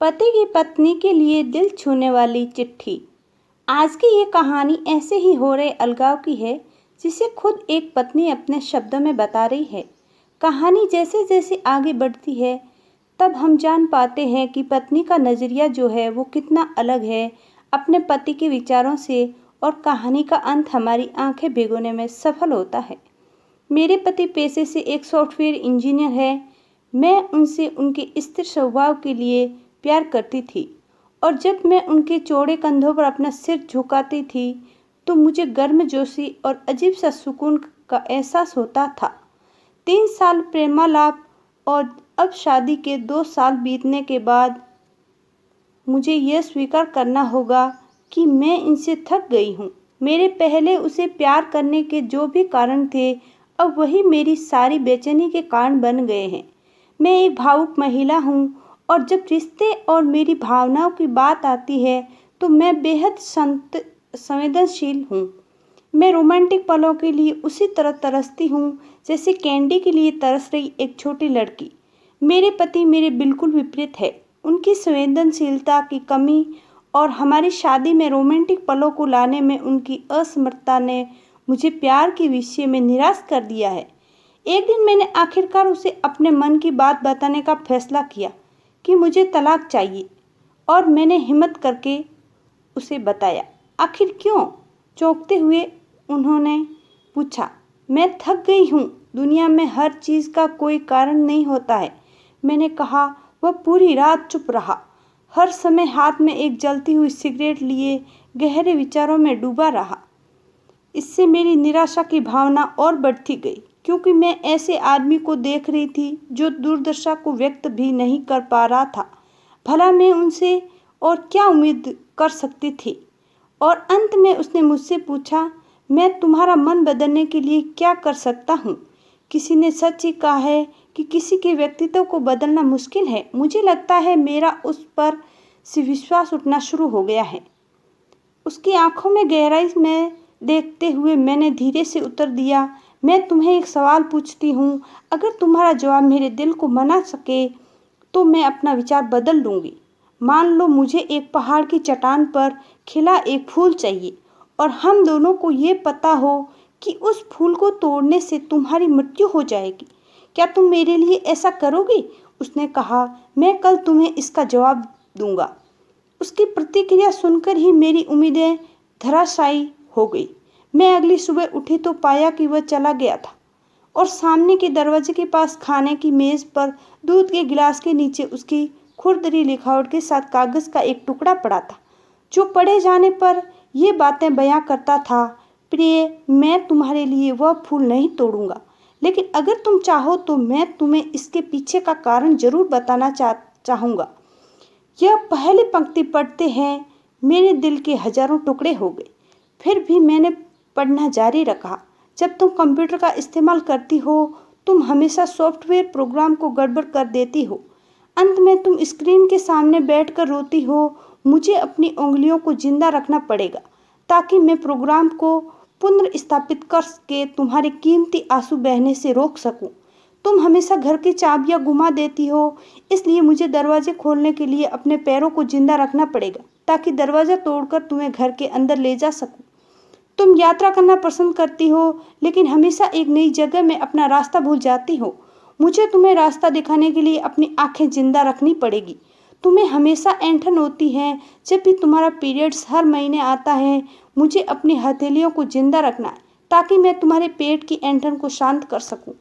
पति की पत्नी के लिए दिल छूने वाली चिट्ठी। आज की ये कहानी ऐसे ही हो रहे अलगाव की है जिसे खुद एक पत्नी अपने शब्दों में बता रही है। कहानी जैसे जैसे आगे बढ़ती है तब हम जान पाते हैं कि पत्नी का नज़रिया जो है वो कितना अलग है अपने पति के विचारों से, और कहानी का अंत हमारी आंखें भिगोने में सफल होता है। मेरे पति पेशे से एक सॉफ्टवेयर इंजीनियर है। मैं उनसे उनके स्थिर स्वभाव के लिए प्यार करती थी, और जब मैं उनके चौड़े कंधों पर अपना सिर झुकाती थी तो मुझे गर्मजोशी और अजीब सा सुकून का एहसास होता था। 3 साल प्रेमालाप और अब शादी के 2 साल बीतने के बाद मुझे यह स्वीकार करना होगा कि मैं इनसे थक गई हूँ। मेरे पहले उसे प्यार करने के जो भी कारण थे, अब वही मेरी सारी बेचैनी के कारण बन गए हैं। मैं एक भावुक महिला हूँ, और जब रिश्ते और मेरी भावनाओं की बात आती है तो मैं बेहद संवेदनशील हूँ। मैं रोमांटिक पलों के लिए उसी तरह तरसती हूँ जैसे कैंडी के लिए तरस रही एक छोटी लड़की। मेरे पति मेरे बिल्कुल विपरीत है। उनकी संवेदनशीलता की कमी और हमारी शादी में रोमांटिक पलों को लाने में उनकी असमर्थता ने मुझे प्यार के विषय में निराश कर दिया है। एक दिन मैंने आखिरकार उसे अपने मन की बात बताने का फैसला किया कि मुझे तलाक चाहिए, और मैंने हिम्मत करके उसे बताया। आखिर क्यों? चौंकते हुए उन्होंने पूछा। मैं थक गई हूँ। दुनिया में हर चीज़ का कोई कारण नहीं होता है, मैंने कहा। वह पूरी रात चुप रहा, हर समय हाथ में एक जलती हुई सिगरेट लिए गहरे विचारों में डूबा रहा। इससे मेरी निराशा की भावना और बढ़ती गई, क्योंकि मैं ऐसे आदमी को देख रही थी जो दुर्दशा को व्यक्त भी नहीं कर पा रहा था। भला मैं उनसे और क्या उम्मीद कर सकती थी? और अंत में उसने मुझसे पूछा, मैं तुम्हारा मन बदलने के लिए क्या कर सकता हूँ? किसी ने सच ही कहा है कि किसी के व्यक्तित्व को बदलना मुश्किल है। मुझे लगता है मेरा उस पर से विश्वास उठना शुरू हो गया है। उसकी आंखों में गहराई में देखते हुए मैंने धीरे से उत्तर दिया, मैं तुम्हें एक सवाल पूछती हूँ। अगर तुम्हारा जवाब मेरे दिल को मना सके तो मैं अपना विचार बदल लूँगी। मान लो मुझे एक पहाड़ की चट्टान पर खिला एक फूल चाहिए, और हम दोनों को ये पता हो कि उस फूल को तोड़ने से तुम्हारी मृत्यु हो जाएगी। क्या तुम मेरे लिए ऐसा करोगी? उसने कहा। मैं कल तुम्हें इसका जवाब दूंगा। उसकी प्रतिक्रिया सुनकर ही मेरी उम्मीदें धराशायी हो गई। मैं अगली सुबह उठी तो पाया कि वह चला गया था, और सामने के दरवाजे के पास खाने की मेज पर दूध के गिलास के नीचे उसकी खुरदरी लिखावट के साथ कागज का एक टुकड़ा पड़ा था, जो पढ़े जाने पर ये बातें बयां करता था। प्रिय, मैं तुम्हारे लिए वह फूल नहीं तोड़ूंगा, लेकिन अगर तुम चाहो तो मैं तुम्हें इसके पीछे का कारण जरूर बताना चाहूँगा। यह पहली पंक्ति पढ़ते हैं मेरे दिल के हजारों टुकड़े हो गए। फिर भी मैंने पढ़ना जारी रखा। जब तुम कंप्यूटर का इस्तेमाल करती हो, तुम हमेशा सॉफ्टवेयर प्रोग्राम को गड़बड़ कर देती हो। अंत में तुम स्क्रीन के सामने बैठकर रोती हो। मुझे अपनी उंगलियों को जिंदा रखना पड़ेगा ताकि मैं प्रोग्राम को पुनर्स्थापित करके तुम्हारे कीमती आंसू बहने से रोक सकूं। तुम हमेशा घर की चाबियां गुमा देती हो, इसलिए मुझे दरवाजे खोलने के लिए अपने पैरों को जिंदा रखना पड़ेगा ताकि दरवाजा तोड़कर तुम्हें घर के अंदर ले जा सकूं। तुम यात्रा करना पसंद करती हो, लेकिन हमेशा एक नई जगह में अपना रास्ता भूल जाती हो। मुझे तुम्हें रास्ता दिखाने के लिए अपनी आंखें जिंदा रखनी पड़ेगी। तुम्हें हमेशा ऐंठन होती है जब भी तुम्हारा पीरियड्स हर महीने आता है। मुझे अपनी हथेलियों को जिंदा रखना है ताकि मैं तुम्हारे पेट की ऐंठन को शांत कर सकूं।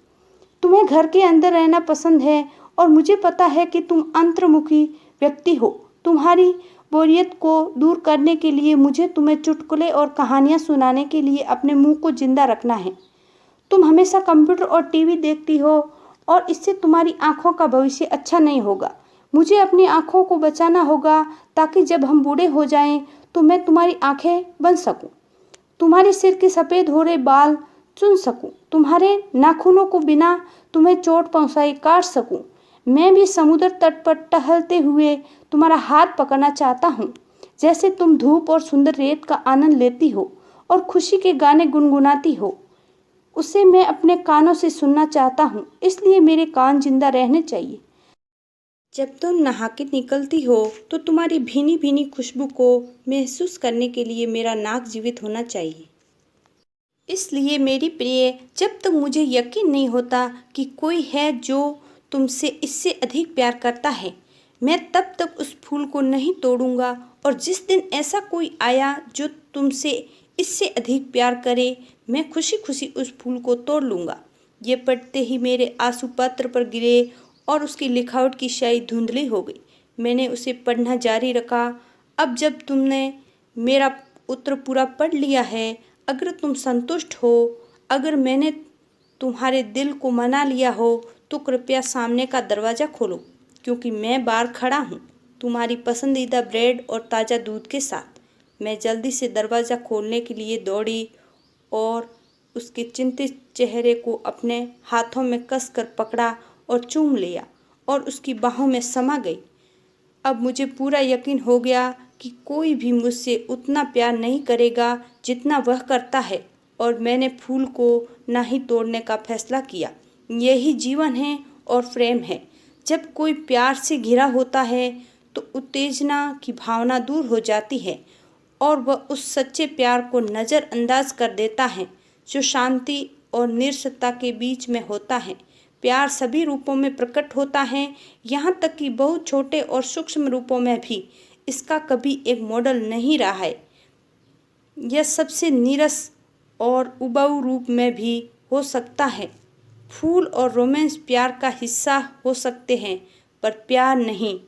तुम्हें घर के अंदर रहना पसंद है, और मुझे पता है कि तुम अंतर्मुखी व्यक्ति हो। तुम्हारी बोरियत को दूर करने के लिए मुझे तुम्हें चुटकुले और कहानियाँ सुनाने के लिए अपने मुंह को जिंदा रखना है। तुम हमेशा कंप्यूटर और टीवी देखती हो, और इससे तुम्हारी आंखों का भविष्य अच्छा नहीं होगा। मुझे अपनी आंखों को बचाना होगा ताकि जब हम बूढ़े हो जाएं तो मैं तुम्हारी आंखें बन सकूं, तुम्हारे सिर के सफ़ेद हो रहे बाल चुन सकूं, तुम्हारे नाखूनों को बिना तुम्हें चोट पहुंचाए काट सकूं। मैं भी समुद्र तट पर टहलते हुए तुम्हारा हाथ पकड़ना चाहता हूँ, जैसे तुम धूप और सुंदर रेत का आनंद लेती हो और खुशी के गाने गुनगुनाती हो। उसे मैं अपने कानों से सुनना चाहता हूँ, इसलिए मेरे कान जिंदा रहने चाहिए। जब तुम नहा के निकलती हो तो तुम्हारी भीनी भीनी खुशबू को महसूस करने के लिए मेरा नाक जीवित होना चाहिए। इसलिए मेरी प्रिय, जब तक मुझे यकीन नहीं होता कि कोई है जो तुमसे इससे अधिक प्यार करता है, मैं तब तक उस फूल को नहीं तोड़ूंगा। और जिस दिन ऐसा कोई आया जो तुमसे इससे अधिक प्यार करे, मैं खुशी खुशी उस फूल को तोड़ लूँगा। ये पढ़ते ही मेरे आंसू पत्र पर गिरे और उसकी लिखावट की स्याही धुंधली हो गई। मैंने उसे पढ़ना जारी रखा। अब जब तुमने मेरा उत्तर पूरा पढ़ लिया है, अगर तुम संतुष्ट हो, अगर मैंने तुम्हारे दिल को मना लिया हो, तो कृपया सामने का दरवाज़ा खोलो, क्योंकि मैं बाहर खड़ा हूँ तुम्हारी पसंदीदा ब्रेड और ताज़ा दूध के साथ। मैं जल्दी से दरवाज़ा खोलने के लिए दौड़ी और उसके चिंतित चेहरे को अपने हाथों में कसकर पकड़ा और चूम लिया और उसकी बाहों में समा गई। अब मुझे पूरा यकीन हो गया कि कोई भी मुझसे उतना प्यार नहीं करेगा जितना वह करता है, और मैंने फूल को ना ही तोड़ने का फैसला किया। यही जीवन है और प्रेम है। जब कोई प्यार से घिरा होता है तो उत्तेजना की भावना दूर हो जाती है और वह उस सच्चे प्यार को नज़रअंदाज कर देता है जो शांति और निरसता के बीच में होता है। प्यार सभी रूपों में प्रकट होता है, यहाँ तक कि बहुत छोटे और सूक्ष्म रूपों में भी। इसका कभी एक मॉडल नहीं रहा है। यह सबसे नीरस और उबाऊ रूप में भी हो सकता है। फूल और रोमांस प्यार का हिस्सा हो सकते हैं, पर प्यार नहीं।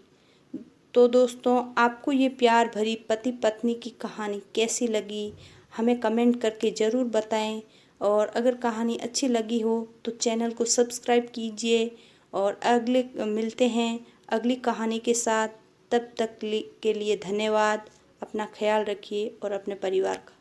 तो दोस्तों, आपको ये प्यार भरी पति पत्नी की कहानी कैसी लगी, हमें कमेंट करके ज़रूर बताएं। और अगर कहानी अच्छी लगी हो तो चैनल को सब्सक्राइब कीजिए। और अगले मिलते हैं अगली कहानी के साथ। तब तक के लिए धन्यवाद। अपना ख्याल रखिए और अपने परिवार का।